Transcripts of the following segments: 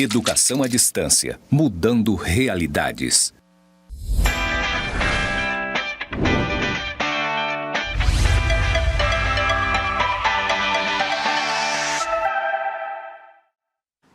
Educação à distância, mudando realidades.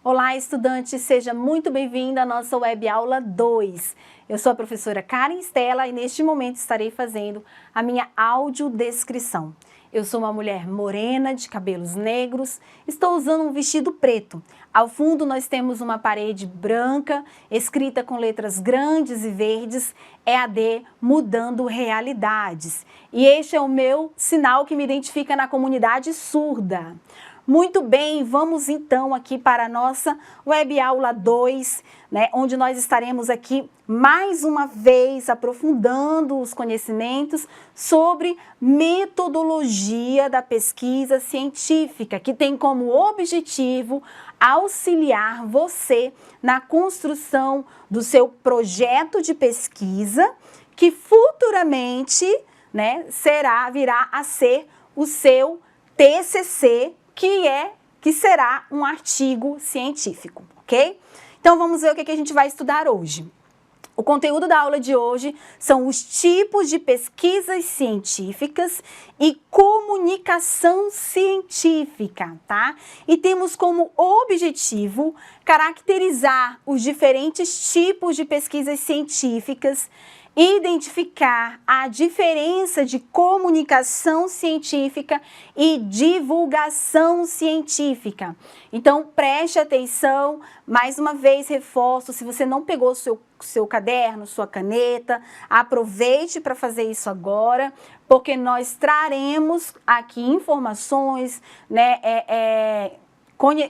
Olá, estudante, seja muito bem-vindo à nossa web aula 2. Eu sou a professora Karen Stella e neste momento estarei fazendo a minha audiodescrição. Eu sou uma mulher morena, de cabelos negros, estou usando um vestido preto. Ao fundo nós temos uma parede branca, escrita com letras grandes e verdes, EAD, mudando realidades. E este é o meu sinal que me identifica na comunidade surda. Muito bem, vamos então aqui para a nossa web aula 2, né, onde nós estaremos aqui mais uma vez aprofundando os conhecimentos sobre metodologia da pesquisa científica, que tem como objetivo auxiliar você na construção do seu projeto de pesquisa, que futuramente, né, virá a ser o seu TCC, que será um artigo científico, ok? Então vamos ver o que a gente vai estudar hoje. O conteúdo da aula de hoje são os tipos de pesquisas científicas e comunicação científica, tá? E temos como objetivo caracterizar os diferentes tipos de pesquisas científicas, identificar a diferença de comunicação científica e divulgação científica. Então, preste atenção, mais uma vez reforço, se você não pegou seu caderno, sua caneta, aproveite para fazer isso agora, porque nós traremos aqui informações, né,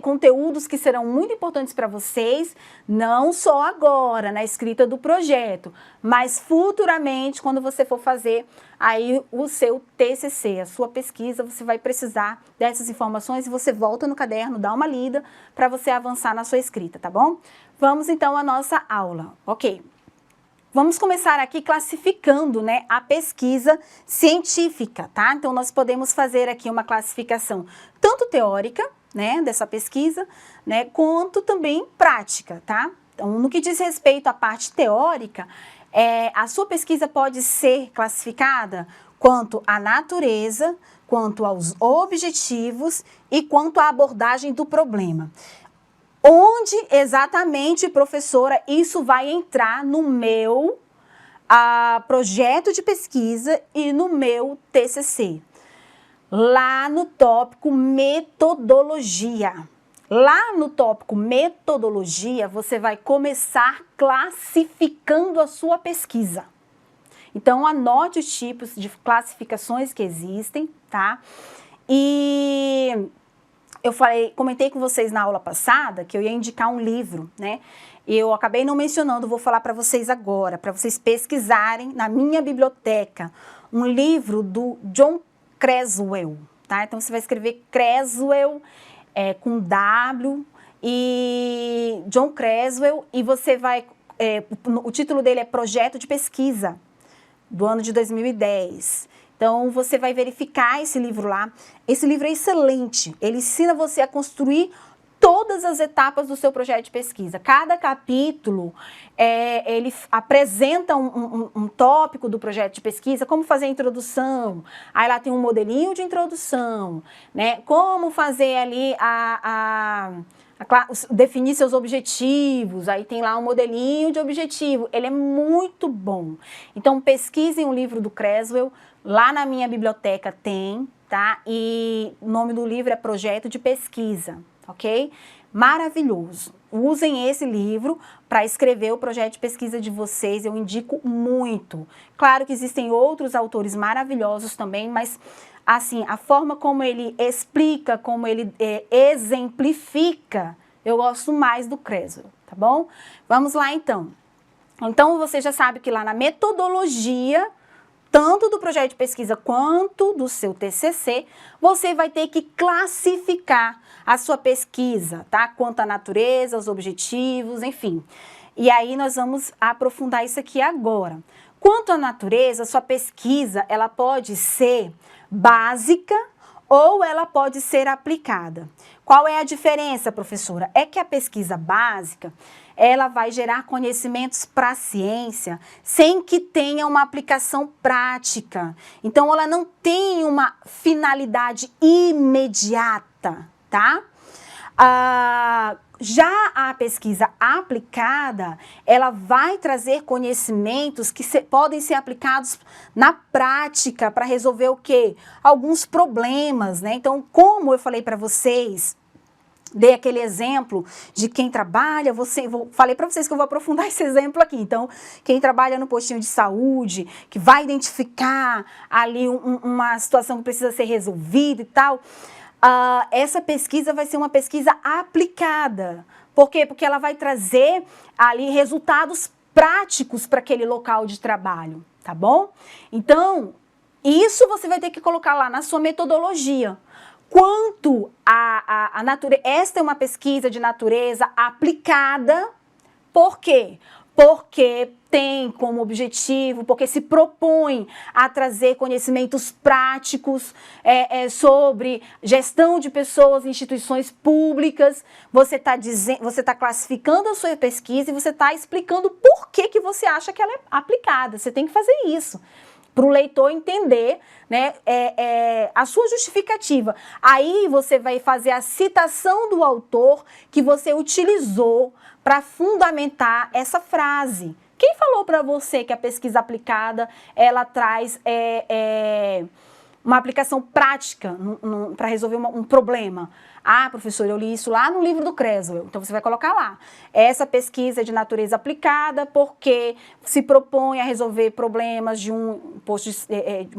conteúdos que serão muito importantes para vocês, não só agora, na escrita do projeto, mas futuramente, quando você for fazer aí o seu TCC, a sua pesquisa, você vai precisar dessas informações e você volta no caderno, dá uma lida para você avançar na sua escrita, tá bom? Vamos então à nossa aula, ok? Vamos começar aqui classificando, né, a pesquisa científica, tá? Então, nós podemos fazer aqui uma classificação tanto teórica, né, dessa pesquisa, né, quanto também prática, tá? Então, no que diz respeito à parte teórica, a sua pesquisa pode ser classificada quanto à natureza, quanto aos objetivos e quanto à abordagem do problema. Onde exatamente, professora, isso vai entrar no meu projeto de pesquisa e no meu TCC? Lá no tópico metodologia. Lá no tópico metodologia, você vai começar classificando a sua pesquisa. Então, anote os tipos de classificações que existem, tá? E eu comentei com vocês na aula passada que eu ia indicar um livro, né? Eu acabei não mencionando, vou falar para vocês agora, para vocês pesquisarem na minha biblioteca, um livro do John Creswell, tá? Então, você vai escrever Creswell com W e John Creswell e você vai... o título dele é Projeto de Pesquisa, do ano de 2010. Então, você vai verificar esse livro lá. Esse livro é excelente. Ele ensina você a construir todas as etapas do seu projeto de pesquisa. Cada capítulo, ele apresenta um tópico do projeto de pesquisa, como fazer a introdução, aí lá tem um modelinho de introdução, né? Como fazer ali definir seus objetivos, aí tem lá um modelinho de objetivo, ele é muito bom. Então, pesquisem o livro do Creswell, lá na minha biblioteca tem, tá? E o nome do livro é Projeto de Pesquisa. Ok? Maravilhoso. Usem esse livro para escrever o projeto de pesquisa de vocês, eu indico muito. Claro que existem outros autores maravilhosos também, mas assim, a forma como ele explica, como ele exemplifica, eu gosto mais do Creswell, tá bom? Vamos lá então. Então, você já sabe que lá na metodologia, tanto do projeto de pesquisa quanto do seu TCC, você vai ter que classificar a sua pesquisa, tá? Quanto à natureza, aos objetivos, enfim. E aí nós vamos aprofundar isso aqui agora. Quanto à natureza, sua pesquisa, ela pode ser básica ou ela pode ser aplicada. Qual é a diferença, professora? É que a pesquisa básica, ela vai gerar conhecimentos para a ciência sem que tenha uma aplicação prática. Então, ela não tem uma finalidade imediata, tá? Já a pesquisa aplicada, ela vai trazer conhecimentos que podem ser aplicados na prática para resolver o quê? Alguns problemas, né? Então, como eu falei para vocês, dei aquele exemplo de quem trabalha, falei para vocês que eu vou aprofundar esse exemplo aqui. Então, quem trabalha no postinho de saúde, que vai identificar ali uma situação que precisa ser resolvida e tal, essa pesquisa vai ser uma pesquisa aplicada. Por quê? Porque ela vai trazer ali resultados práticos para aquele local de trabalho, tá bom? Então, isso você vai ter que colocar lá na sua metodologia. Quanto à natureza, esta é uma pesquisa de natureza aplicada. Por quê? Porque tem como objetivo, porque se propõe a trazer conhecimentos práticos sobre gestão de pessoas em instituições públicas. Você está classificando a sua pesquisa e você está explicando por que você acha que ela é aplicada. Você tem que fazer isso para o leitor entender, né, a sua justificativa. Aí você vai fazer a citação do autor que você utilizou para fundamentar essa frase. Quem falou para você que a pesquisa aplicada, ela traz uma aplicação prática para resolver um problema? Ah, professor, eu li isso lá no livro do Creswell. Então, você vai colocar lá. Essa pesquisa é de natureza aplicada porque se propõe a resolver problemas de um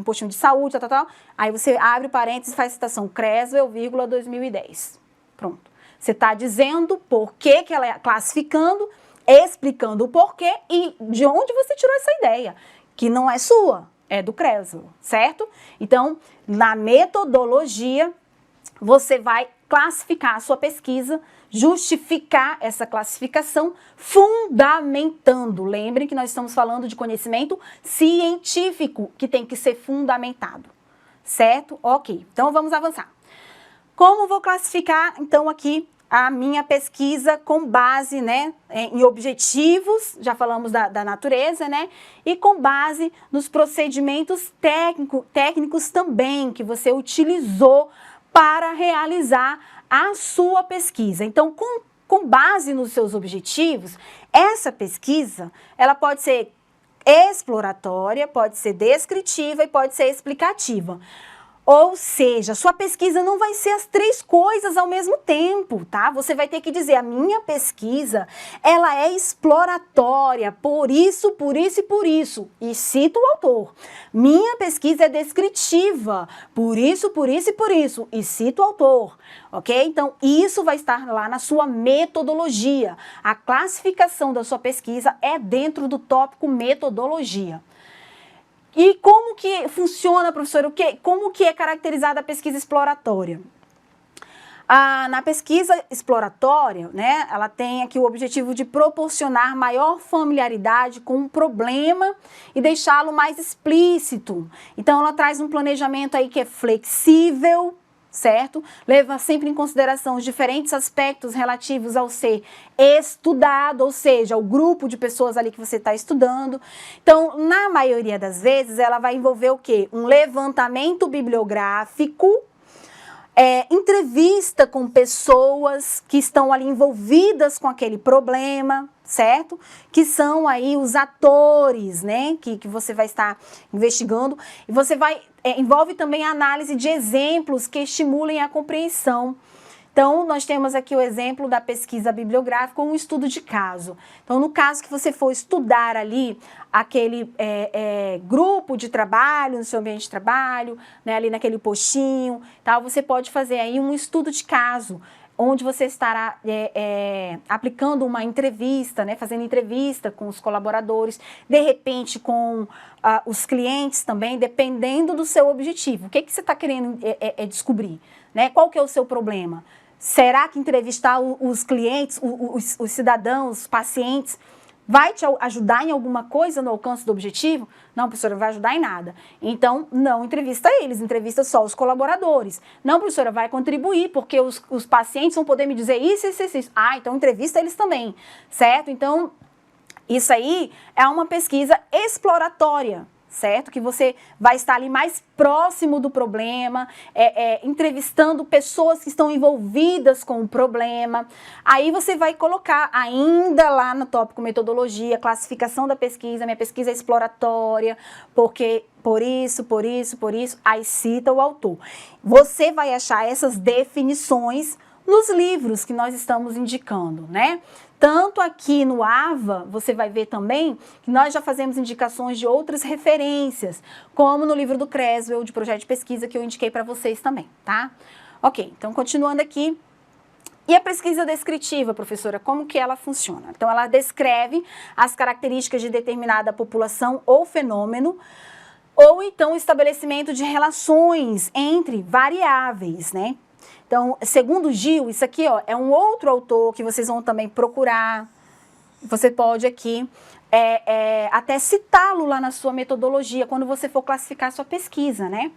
postinho de saúde, tal. Aí você abre parênteses e faz citação Creswell, 2010. Pronto. Você está dizendo por que ela é classificando, explicando o porquê e de onde você tirou essa ideia, que não é sua, é do Creswell, certo? Então, na metodologia, você vai classificar a sua pesquisa, justificar essa classificação, fundamentando. Lembrem que nós estamos falando de conhecimento científico, que tem que ser fundamentado, certo? Ok, então vamos avançar. Como vou classificar, então, aqui a minha pesquisa com base, né, em objetivos, já falamos da natureza, né, e com base nos procedimentos técnicos também que você utilizou para realizar a sua pesquisa. Então, com base nos seus objetivos, essa pesquisa, ela pode ser exploratória, pode ser descritiva e pode ser explicativa. Ou seja, sua pesquisa não vai ser as três coisas ao mesmo tempo, tá? Você vai ter que dizer, a minha pesquisa, ela é exploratória, por isso e por isso. E cita o autor. Minha pesquisa é descritiva, por isso e por isso. E cita o autor, ok? Então, isso vai estar lá na sua metodologia. A classificação da sua pesquisa é dentro do tópico metodologia. E como que funciona, professor? Como que é caracterizada a pesquisa exploratória? Na pesquisa exploratória, né, ela tem aqui o objetivo de proporcionar maior familiaridade com o problema e deixá-lo mais explícito. Então, ela traz um planejamento aí que é flexível, certo? Leva sempre em consideração os diferentes aspectos relativos ao ser estudado, ou seja, o grupo de pessoas ali que você está estudando. Então, na maioria das vezes, ela vai envolver o quê? Um levantamento bibliográfico, entrevista com pessoas que estão ali envolvidas com aquele problema, certo? Que são aí os atores, né? Que você vai estar investigando. E você vai... envolve também a análise de exemplos que estimulem a compreensão. Então, nós temos aqui o exemplo da pesquisa bibliográfica ou um estudo de caso. Então, no caso que você for estudar ali aquele grupo de trabalho, no seu ambiente de trabalho, né, ali naquele postinho, tal, você pode fazer aí um estudo de caso, onde você estará aplicando uma entrevista, né, fazendo entrevista com os colaboradores, de repente com os clientes também, dependendo do seu objetivo. O que você está querendo descobrir? Né? Qual que é o seu problema? Será que entrevistar os clientes, os cidadãos, os pacientes, Vai te ajudar em alguma coisa no alcance do objetivo? Não, professora, não vai ajudar em nada. Então, não entrevista eles, entrevista só os colaboradores. Não, professora, vai contribuir, porque os pacientes vão poder me dizer isso, isso, isso, isso. Ah, então entrevista eles também, certo? Então, isso aí é uma pesquisa exploratória, certo? Que você vai estar ali mais próximo do problema, entrevistando pessoas que estão envolvidas com o problema. Aí você vai colocar ainda lá no tópico metodologia, classificação da pesquisa, minha pesquisa é exploratória, porque por isso, aí cita o autor. Você vai achar essas definições nos livros que nós estamos indicando, né? Tanto aqui no AVA, você vai ver também que nós já fazemos indicações de outras referências, como no livro do Creswell, de projeto de pesquisa, que eu indiquei para vocês também, tá? Ok, então continuando aqui. E a pesquisa descritiva, professora, como que ela funciona? Então, ela descreve as características de determinada população ou fenômeno, ou então o estabelecimento de relações entre variáveis, né? Então, segundo Gil, isso aqui ó, é um outro autor que vocês vão também procurar. Você pode aqui até citá-lo lá na sua metodologia, quando você for classificar a sua pesquisa, né?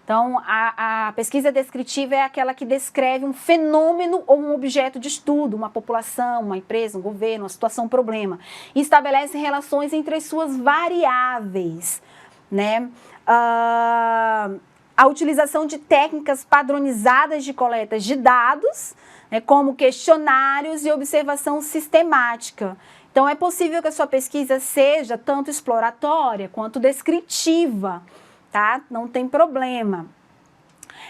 Então, a pesquisa descritiva é aquela que descreve um fenômeno ou um objeto de estudo, uma população, uma empresa, um governo, uma situação, um problema. E estabelece relações entre as suas variáveis, né? A utilização de técnicas padronizadas de coleta de dados, né, como questionários e observação sistemática. Então, é possível que a sua pesquisa seja tanto exploratória quanto descritiva, tá? Não tem problema.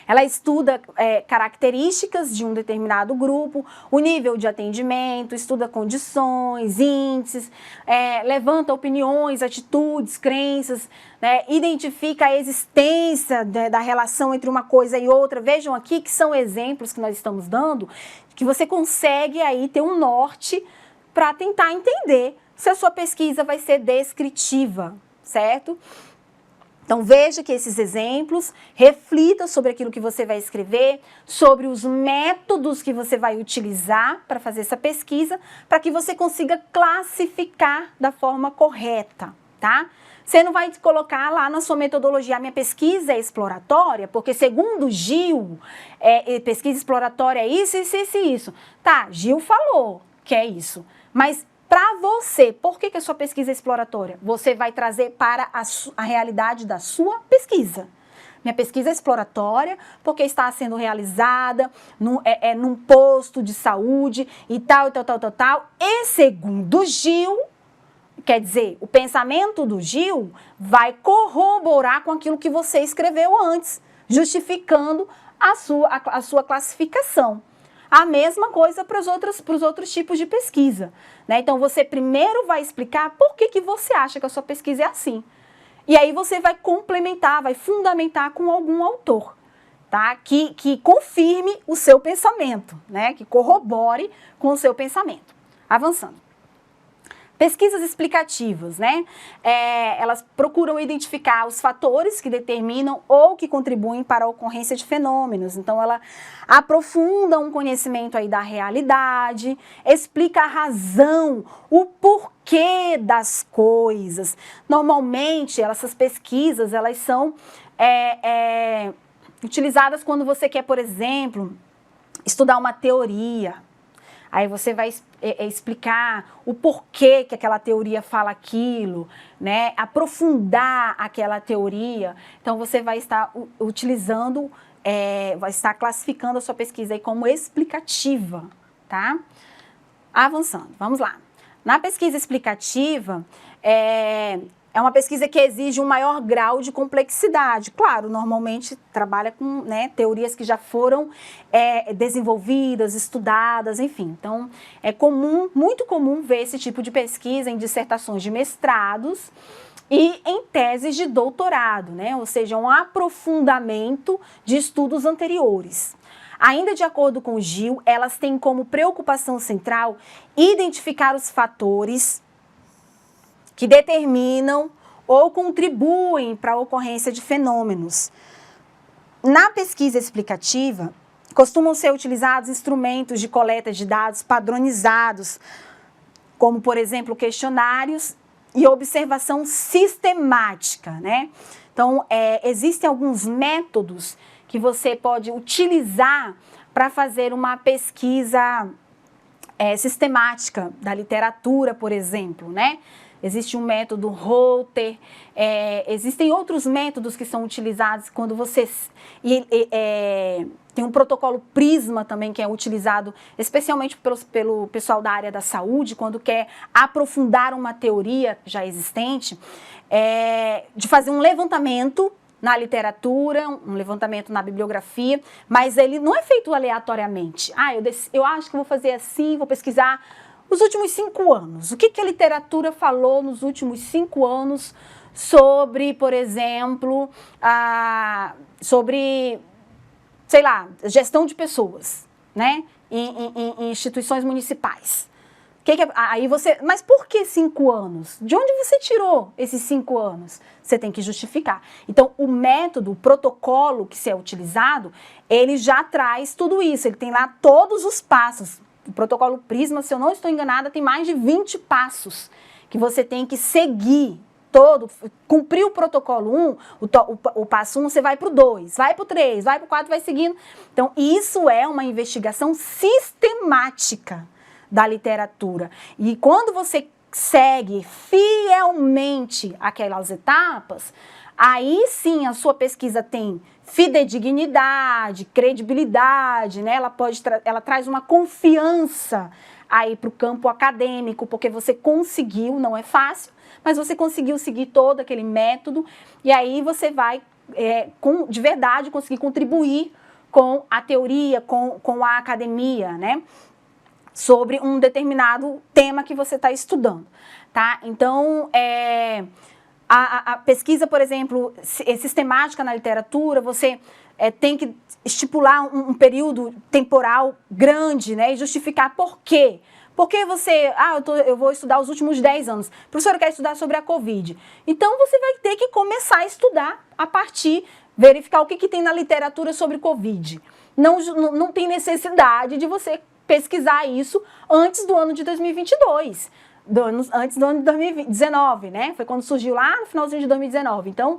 Ela estuda características de um determinado grupo, o nível de atendimento, estuda condições, índices, levanta opiniões, atitudes, crenças, né, identifica a existência da relação entre uma coisa e outra. Vejam aqui que são exemplos que nós estamos dando, que você consegue aí ter um norte para tentar entender se a sua pesquisa vai ser descritiva, certo? Então, veja que esses exemplos, reflita sobre aquilo que você vai escrever, sobre os métodos que você vai utilizar para fazer essa pesquisa, para que você consiga classificar da forma correta, tá? Você não vai colocar lá na sua metodologia, a minha pesquisa é exploratória, porque segundo Gil, pesquisa exploratória é isso, isso, isso e isso. Tá, Gil falou que é isso, mas para você, por que a sua pesquisa é exploratória? Você vai trazer para a realidade da sua pesquisa. Minha pesquisa é exploratória porque está sendo realizada num posto de saúde e tal. E segundo Gil, quer dizer, o pensamento do Gil vai corroborar com aquilo que você escreveu antes, justificando a sua classificação. A mesma coisa para os outros tipos de pesquisa, né? Então, você primeiro vai explicar por que você acha que a sua pesquisa é assim. E aí você vai complementar, vai fundamentar com algum autor, tá? Que confirme o seu pensamento, né? Que corrobore com o seu pensamento. Avançando. Pesquisas explicativas, né? Elas procuram identificar os fatores que determinam ou que contribuem para a ocorrência de fenômenos. Então, ela aprofunda um conhecimento aí da realidade, explica a razão, o porquê das coisas. Normalmente, essas pesquisas, elas são utilizadas quando você quer, por exemplo, estudar uma teoria. Aí você vai explicar o porquê que aquela teoria fala aquilo, né? Aprofundar aquela teoria. Então, você vai estar utilizando, vai estar classificando a sua pesquisa aí como explicativa, tá? Avançando, vamos lá. Na pesquisa explicativa, é uma pesquisa que exige um maior grau de complexidade. Claro, normalmente trabalha com, né, teorias que já foram desenvolvidas, estudadas, enfim. Então, é comum, muito comum ver esse tipo de pesquisa em dissertações de mestrados e em teses de doutorado, né? Ou seja, um aprofundamento de estudos anteriores. Ainda de acordo com o Gil, elas têm como preocupação central identificar os fatores que determinam ou contribuem para a ocorrência de fenômenos. Na pesquisa explicativa, costumam ser utilizados instrumentos de coleta de dados padronizados, como, por exemplo, questionários e observação sistemática, né? Então, existem alguns métodos que você pode utilizar para fazer uma pesquisa sistemática da literatura, por exemplo, né? Existe um método Holter, existem outros métodos que são utilizados quando você... tem um protocolo Prisma também que é utilizado especialmente pelo pessoal da área da saúde, quando quer aprofundar uma teoria já existente, de fazer um levantamento na literatura, um levantamento na bibliografia, mas ele não é feito aleatoriamente. Eu acho que vou fazer assim, vou pesquisar os últimos 5 anos. O que a literatura falou nos últimos 5 anos sobre, por exemplo, sobre, sei lá, gestão de pessoas, né, em instituições municipais. Aí você, mas por que 5 anos? De onde você tirou esses 5 anos? Você tem que justificar. Então, o método, o protocolo que é utilizado, ele já traz tudo isso. Ele tem lá todos os passos. O protocolo Prisma, se eu não estou enganada, tem mais de 20 passos que você tem que seguir. Cumprir o protocolo 1, o passo 1, você vai para o 2, vai para o 3, vai para o 4, vai seguindo. Então, isso é uma investigação sistemática da literatura. E quando você segue fielmente aquelas etapas, aí sim a sua pesquisa tem fidedignidade, credibilidade, né? Ela traz uma confiança aí para o campo acadêmico, porque você conseguiu, não é fácil, mas você conseguiu seguir todo aquele método, e aí você vai, de verdade, conseguir contribuir com a teoria, com a academia, né? Sobre um determinado tema que você está estudando, tá? Então, a pesquisa, por exemplo, sistemática na literatura, você tem que estipular um período temporal grande, né? E justificar por quê. Porque você, eu vou estudar os últimos 10 anos. A professora quer estudar sobre a Covid. Então, você vai ter que começar a estudar verificar o que tem na literatura sobre Covid. Não tem necessidade de você pesquisar isso antes do ano de 2022, antes do ano de 2019, né? Foi quando surgiu lá no finalzinho de 2019. Então,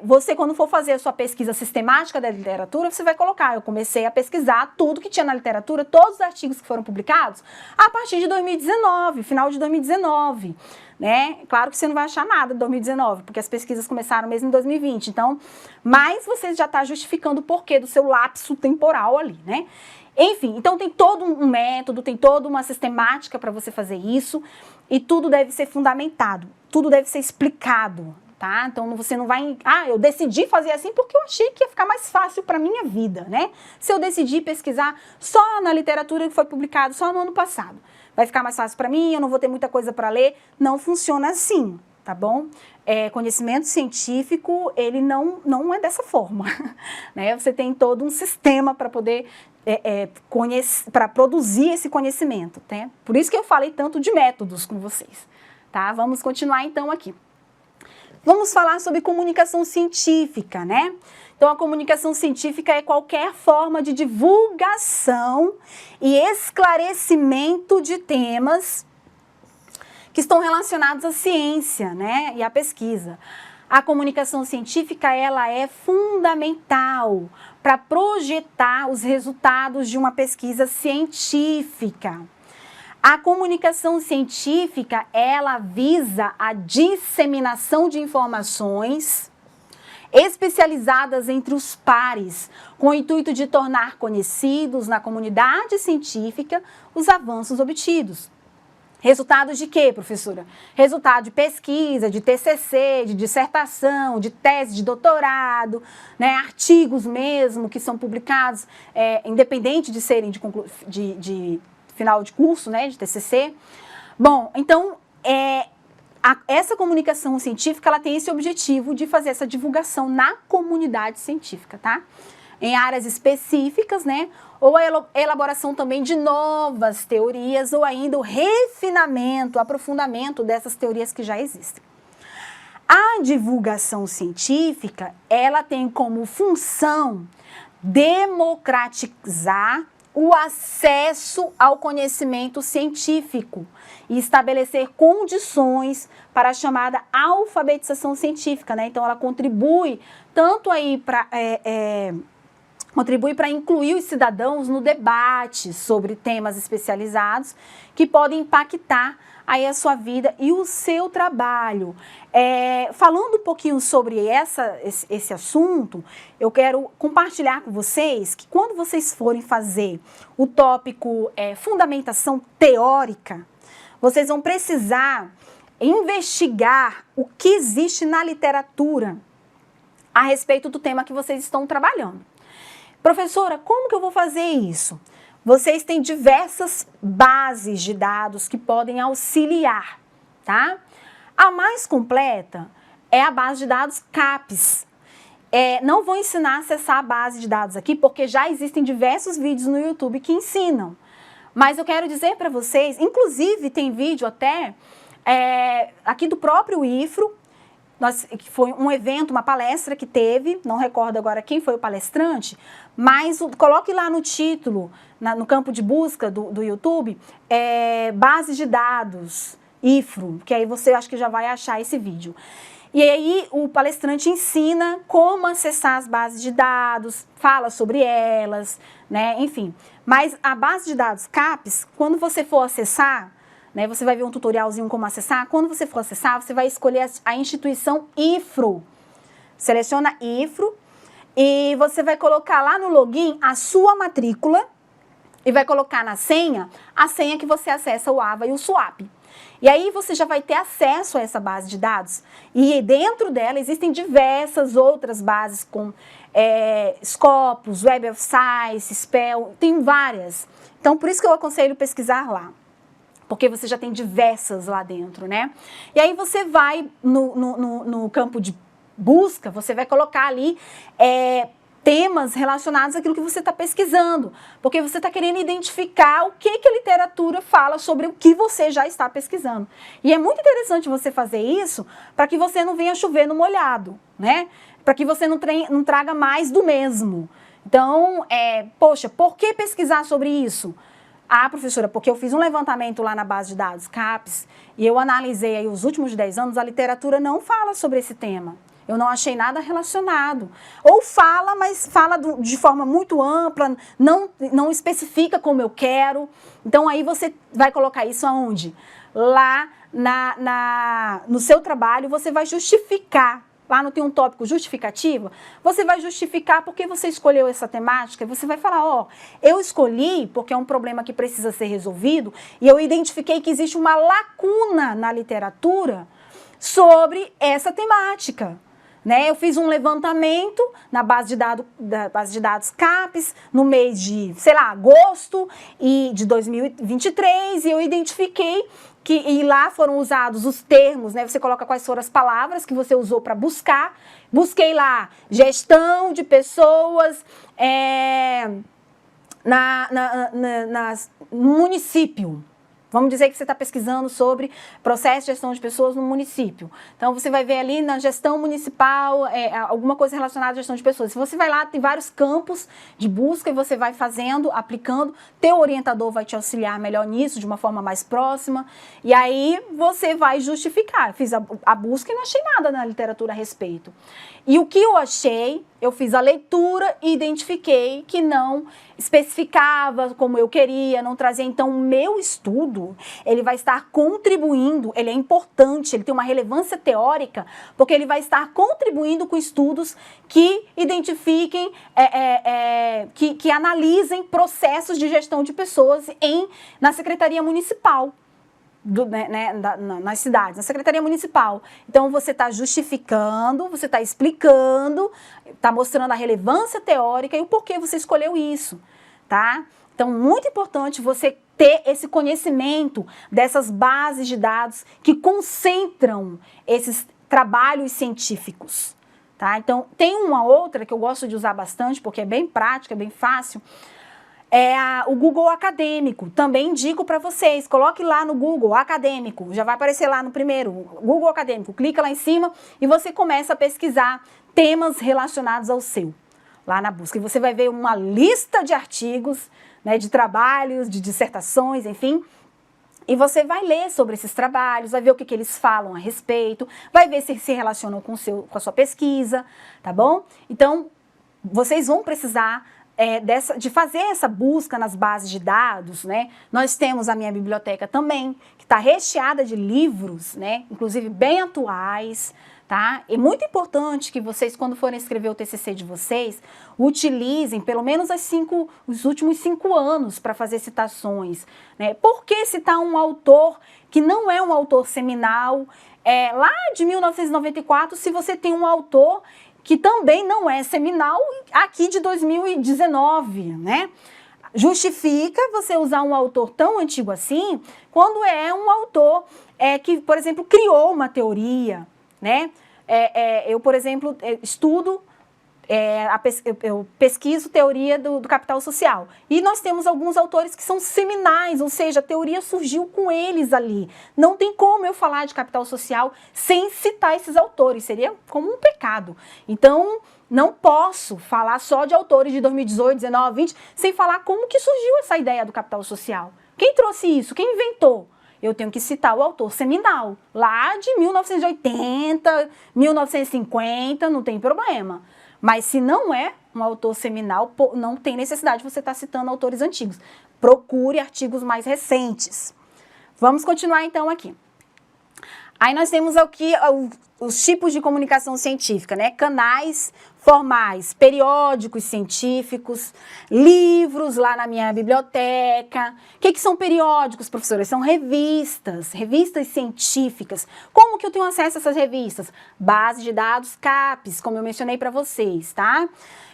você quando for fazer a sua pesquisa sistemática da literatura, você vai colocar, eu comecei a pesquisar tudo que tinha na literatura, todos os artigos que foram publicados, a partir de 2019, final de 2019, né? Claro que você não vai achar nada de 2019, porque as pesquisas começaram mesmo em 2020, então, mas você já está justificando o porquê do seu lapso temporal ali, né? Enfim, então tem todo um método, tem toda uma sistemática para você fazer isso, e tudo deve ser fundamentado, tudo deve ser explicado, tá? Então você não vai, eu decidi fazer assim porque eu achei que ia ficar mais fácil para minha vida, né? Se eu decidir pesquisar só na literatura que foi publicado só no ano passado, vai ficar mais fácil para mim, eu não vou ter muita coisa para ler, não funciona assim, tá bom? Conhecimento científico, ele não é dessa forma, né? Você tem todo um sistema para poder para produzir esse conhecimento, né? Por isso que eu falei tanto de métodos com vocês, tá? Vamos continuar então aqui. Vamos falar sobre comunicação científica, né? Então, a comunicação científica é qualquer forma de divulgação e esclarecimento de temas que estão relacionados à ciência, né, e à pesquisa. A comunicação científica, ela é fundamental para projetar os resultados de uma pesquisa científica. A comunicação científica, ela visa a disseminação de informações especializadas entre os pares, com o intuito de tornar conhecidos na comunidade científica os avanços obtidos. Resultados de quê, professora? Resultado de pesquisa, de TCC, de dissertação, de tese de doutorado, né, artigos mesmo que são publicados, independente de serem de final de curso, né, de TCC. Bom, então, essa comunicação científica, ela tem esse objetivo de fazer essa divulgação na comunidade científica, tá? Em áreas específicas, né? Ou a elaboração também de novas teorias, ou ainda o refinamento, o aprofundamento dessas teorias que já existem. A divulgação científica, ela tem como função democratizar o acesso ao conhecimento científico e estabelecer condições para a chamada alfabetização científica, né? Então, ela contribui tanto aí para incluir os cidadãos no debate sobre temas especializados que podem impactar aí a sua vida e o seu trabalho. Falando um pouquinho sobre esse assunto, eu quero compartilhar com vocês que quando vocês forem fazer o tópico fundamentação teórica, vocês vão precisar investigar o que existe na literatura a respeito do tema que vocês estão trabalhando. Professora, como que eu vou fazer isso? Vocês têm diversas bases de dados que podem auxiliar, tá? A mais completa é a base de dados CAPES. Não vou ensinar a acessar a base de dados aqui, porque já existem diversos vídeos no YouTube que ensinam. Mas eu quero dizer para vocês, inclusive tem vídeo até aqui do próprio IFRO, que foi um evento, uma palestra que teve, não recordo agora quem foi o palestrante, mas coloque lá no título, no campo de busca do YouTube, base de dados, IFRO, que aí você acho que já vai achar esse vídeo. E aí o palestrante ensina como acessar as bases de dados, fala sobre elas, né, enfim. Mas a base de dados CAPES, quando você for acessar, né, você vai ver um tutorialzinho como acessar. Quando você for acessar, você vai escolher a instituição IFRO. Seleciona IFRO e você vai colocar lá no login a sua matrícula e vai colocar na senha a senha que você acessa o AVA e o SWAP. E aí você já vai ter acesso a essa base de dados. E dentro dela existem diversas outras bases com Scopus, Web of Science, Spell, tem várias. Então, por isso que eu aconselho pesquisar lá. Porque você já tem diversas lá dentro, né? E aí você vai no campo de busca, você vai colocar ali temas relacionados àquilo que você está pesquisando. Porque você está querendo identificar o que a literatura fala sobre o que você já está pesquisando. E é muito interessante você fazer isso para que você não venha chover no molhado, né? Para que você não traga mais do mesmo. Então, poxa, por que pesquisar sobre isso? Ah, professora, porque eu fiz um levantamento lá na base de dados CAPES e eu analisei aí os últimos 10 anos, a literatura não fala sobre esse tema. Eu não achei nada relacionado. Ou fala, mas fala de forma muito ampla, não especifica como eu quero. Então, aí você vai colocar isso aonde? Lá no seu trabalho, você vai justificar. Lá não tem um tópico justificativo, você vai justificar porque você escolheu essa temática, você vai falar, ó, eu escolhi porque é um problema que precisa ser resolvido e eu identifiquei que existe uma lacuna na literatura sobre essa temática. Né? Eu fiz um levantamento na base de dados CAPES no mês de, sei lá, agosto de 2023 e eu identifiquei e lá foram usados os termos, né? Você coloca quais foram as palavras que você usou para buscar. Busquei lá gestão de pessoas no município. Vamos dizer que você está pesquisando sobre processo de gestão de pessoas no município. Então, você vai ver ali na gestão municipal, alguma coisa relacionada à gestão de pessoas. Se você vai lá, tem vários campos de busca e você vai fazendo, aplicando. Teu orientador vai te auxiliar melhor nisso, de uma forma mais próxima. E aí, você vai justificar. Fiz a busca e não achei nada na literatura a respeito. E o que eu achei, eu fiz a leitura e identifiquei que não especificava como eu queria, não trazia. Então, o meu estudo, ele vai estar contribuindo, ele é importante, ele tem uma relevância teórica, porque ele vai estar contribuindo com estudos que identifiquem, que analisem processos de gestão de pessoas na Secretaria Municipal. Nas cidades, na Secretaria Municipal. Então, você está justificando, você está explicando, está mostrando a relevância teórica e o porquê você escolheu isso, tá? Então, muito importante você ter esse conhecimento dessas bases de dados que concentram esses trabalhos científicos, tá? Então, tem uma outra que eu gosto de usar bastante, porque é bem prática, é bem fácil, o Google Acadêmico. Também indico para vocês, coloque lá no Google Acadêmico, já vai aparecer lá no primeiro, Google Acadêmico, clica lá em cima e você começa a pesquisar temas relacionados ao seu. lá na busca. E você vai ver uma lista de artigos, né, de trabalhos, de dissertações, enfim. E você vai ler sobre esses trabalhos, vai ver o que eles falam a respeito, vai ver se relacionam com a sua pesquisa, tá bom? Então, vocês vão precisar de fazer essa busca nas bases de dados, né? Nós temos a minha biblioteca também, que está recheada de livros, né? Inclusive bem atuais, tá? É muito importante que vocês, quando forem escrever o TCC de vocês, utilizem pelo menos os últimos 5 anos para fazer citações, né? Por que citar um autor que não é um autor seminal, lá de 1994, se você tem um autor que também não é seminal aqui de 2019, né? Justifica você usar um autor tão antigo assim, quando é um autor que, por exemplo, criou uma teoria, né? Eu, por exemplo, estudo, eu pesquiso teoria do capital social. E nós temos alguns autores que são seminais, ou seja, a teoria surgiu com eles ali. Não tem como eu falar de capital social sem citar esses autores, seria como um pecado. Então, não posso falar só de autores de 2018, 19, 20, sem falar como que surgiu essa ideia do capital social. Quem trouxe isso? Quem inventou? Eu tenho que citar o autor seminal, lá de 1980, 1950, não tem problema. Mas se não é um autor seminal, não tem necessidade de você estar citando autores antigos. Procure artigos mais recentes. Vamos continuar então aqui. Aí nós temos aqui os tipos de comunicação científica, né? Canais formais, periódicos científicos, livros lá na minha biblioteca. O que são periódicos, professora? São revistas científicas. Como que eu tenho acesso a essas revistas? Base de dados CAPES, como eu mencionei para vocês, tá?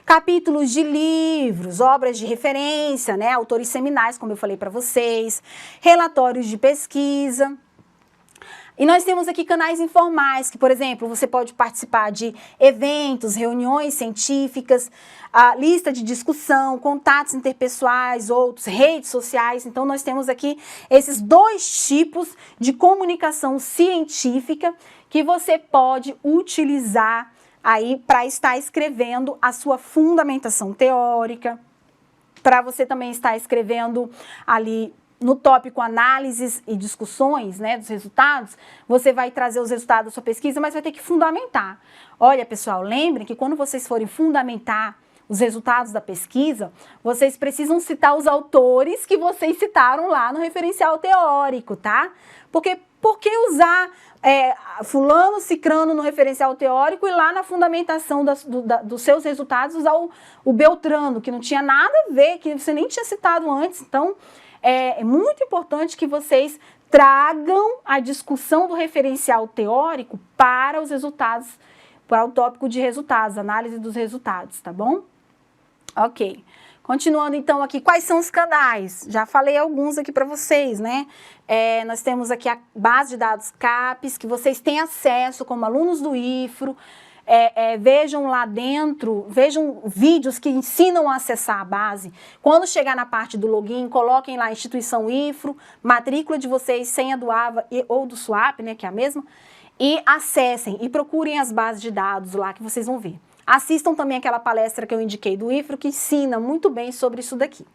Capítulos de livros, obras de referência, né? Autores seminais, como eu falei para vocês. Relatórios de pesquisa. E nós temos aqui canais informais, que, por exemplo, você pode participar de eventos, reuniões científicas, a lista de discussão, contatos interpessoais, outros, redes sociais. Então, nós temos aqui esses 2 tipos de comunicação científica que você pode utilizar aí para estar escrevendo a sua fundamentação teórica, para você também estar escrevendo ali no tópico análises e discussões, né, dos resultados. Você vai trazer os resultados da sua pesquisa, mas vai ter que fundamentar. Olha, pessoal, lembrem que quando vocês forem fundamentar os resultados da pesquisa, vocês precisam citar os autores que vocês citaram lá no referencial teórico, tá? Porque por que usar fulano, cicrano no referencial teórico e lá na fundamentação dos seus resultados usar o beltrano, que não tinha nada a ver, que você nem tinha citado antes. Então, é muito importante que vocês tragam a discussão do referencial teórico para os resultados, para o tópico de resultados, análise dos resultados, tá bom? Ok. Continuando então aqui, quais são os canais? Já falei alguns aqui para vocês, né? Nós temos aqui a base de dados CAPES, que vocês têm acesso como alunos do IFRO. Vejam lá dentro, vejam vídeos que ensinam a acessar a base. Quando chegar na parte do login, coloquem lá instituição IFRO, matrícula de vocês, senha do AVA ou do SWAP, né, que é a mesma, e acessem e procurem as bases de dados lá que vocês vão ver. Assistam também aquela palestra que eu indiquei do IFRO, que ensina muito bem sobre isso daqui.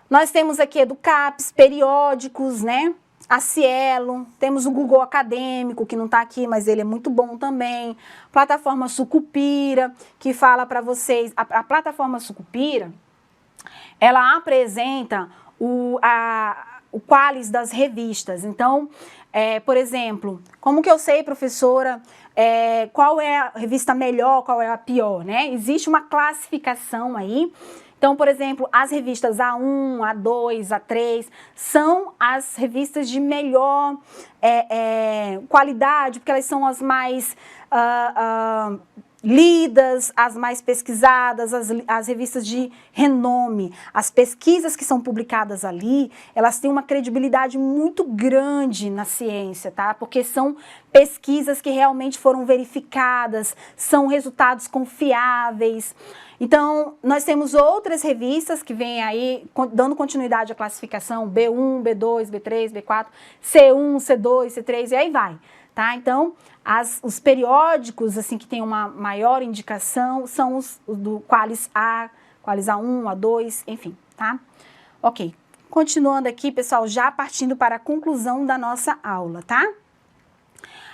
Nós temos aqui EduCaps, periódicos, né? A Cielo, temos o Google Acadêmico, que não está aqui, mas ele é muito bom também. Plataforma Sucupira, que fala para vocês... A plataforma Sucupira, ela apresenta o qualis das revistas. Então, por exemplo, como que eu sei, professora, qual é a revista melhor, qual é a pior, né? Existe uma classificação aí. Então, por exemplo, as revistas A1, A2, A3 são as revistas de melhor qualidade, porque elas são as mais lidas, as mais pesquisadas, as revistas de renome. As pesquisas que são publicadas ali, elas têm uma credibilidade muito grande na ciência, tá? Porque são pesquisas que realmente foram verificadas, são resultados confiáveis. Então, nós temos outras revistas que vêm aí, dando continuidade à classificação, B1, B2, B3, B4, C1, C2, C3, e aí vai. tá? Então, os periódicos, assim, que tem uma maior indicação são os do Qualis A, Qualis A1, A2, enfim, tá? Ok. Continuando aqui, pessoal, já partindo para a conclusão da nossa aula, tá?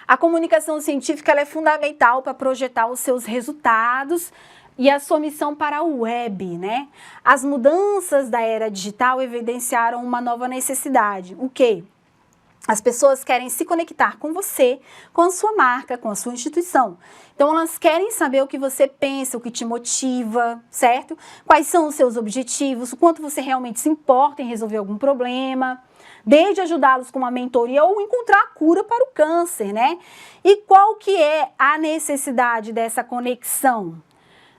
A comunicação científica ela é fundamental para projetar os seus resultados e a sua missão para a web, né? As mudanças da era digital evidenciaram uma nova necessidade. O quê? As pessoas querem se conectar com você, com a sua marca, com a sua instituição. Então, elas querem saber o que você pensa, o que te motiva, certo? Quais são os seus objetivos, o quanto você realmente se importa em resolver algum problema, desde ajudá-los com uma mentoria ou encontrar a cura para o câncer, né? E qual que é a necessidade dessa conexão?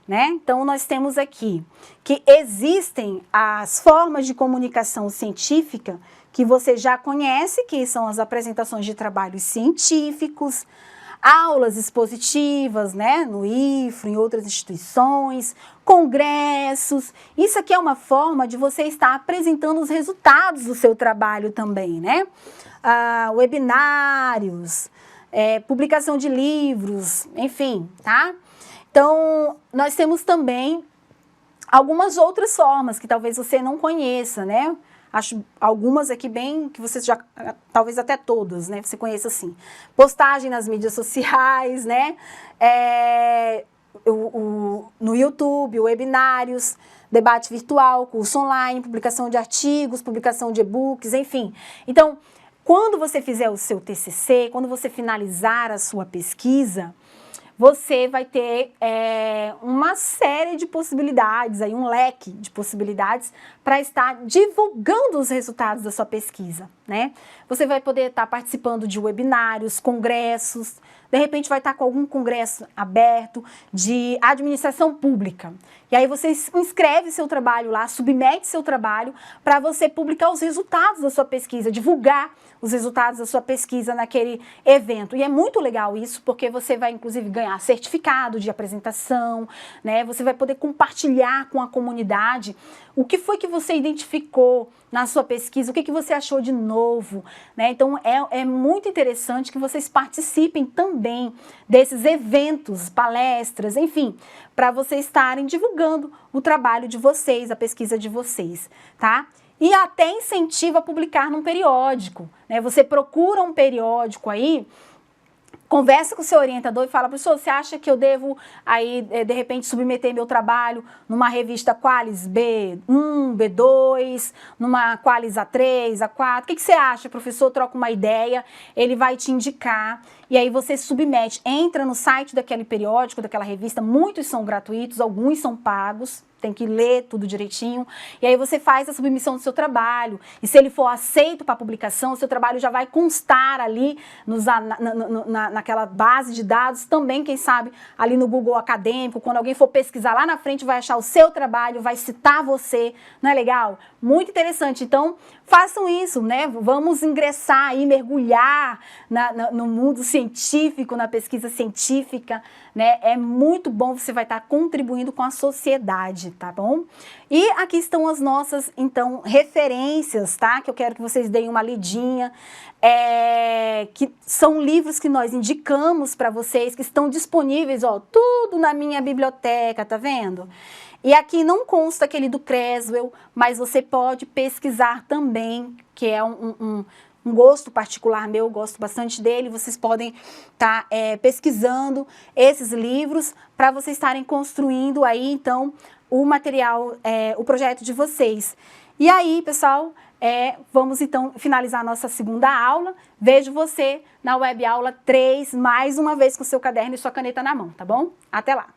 Né? Então, nós temos aqui que existem as formas de comunicação científica que você já conhece, que são as apresentações de trabalhos científicos, aulas expositivas, né, no IFRO, em outras instituições, congressos. Isso aqui é uma forma de você estar apresentando os resultados do seu trabalho também, né? Webinários, publicação de livros, enfim, tá? Então, nós temos também algumas outras formas que talvez você não conheça, né? Acho algumas aqui bem, que você já, talvez até todas, né? Você conheça assim. Postagem nas mídias sociais, né? No YouTube, webinários, debate virtual, curso online, publicação de artigos, publicação de e-books, enfim. Então, quando você fizer o seu TCC, quando você finalizar a sua pesquisa, você vai ter uma série de possibilidades, aí, um leque de possibilidades para estar divulgando os resultados da sua pesquisa, né? Você vai poder estar participando de webinários, congressos, de repente vai estar com algum congresso aberto de administração pública. E aí você inscreve seu trabalho lá, submete seu trabalho para você publicar os resultados da sua pesquisa, divulgar os resultados da sua pesquisa naquele evento. E é muito legal isso, porque você vai, inclusive, ganhar certificado de apresentação, né? Você vai poder compartilhar com a comunidade o que foi que você identificou na sua pesquisa, o que você achou de novo, né? Então, é muito interessante que vocês participem também desses eventos, palestras, enfim, para vocês estarem divulgando o trabalho de vocês, a pesquisa de vocês, tá? E até incentiva a publicar num periódico, né? Você procura um periódico aí, conversa com o seu orientador e fala, professor, você acha que eu devo aí, de repente, submeter meu trabalho numa revista Qualis B1, B2, numa Qualis A3, A4? O que você acha, professor? Troca uma ideia, ele vai te indicar e aí você submete, entra no site daquele periódico, daquela revista, muitos são gratuitos, alguns são pagos, tem que ler tudo direitinho, e aí você faz a submissão do seu trabalho, e se ele for aceito para publicação, o seu trabalho já vai constar ali naquela base de dados, também, quem sabe, ali no Google Acadêmico, quando alguém for pesquisar lá na frente, vai achar o seu trabalho, vai citar você, não é legal? Muito interessante, então, façam isso, né? Vamos ingressar aí, mergulhar no mundo científico, na pesquisa científica, né? É muito bom, você vai estar contribuindo com a sociedade, tá bom? E aqui estão as nossas, então, referências, tá? Que eu quero que vocês deem uma lidinha, que são livros que nós indicamos para vocês, que estão disponíveis, ó, tudo na minha biblioteca, tá vendo? E aqui não consta aquele do Creswell, mas você pode pesquisar também, que é um gosto particular meu, eu gosto bastante dele. Vocês podem estar pesquisando esses livros para vocês estarem construindo aí, então, o material, o projeto de vocês. E aí, pessoal, vamos então finalizar a nossa segunda aula. Vejo você na web aula 3, mais uma vez com seu caderno e sua caneta na mão, tá bom? Até lá!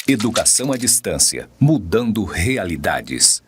Educação à distância, mudando realidades.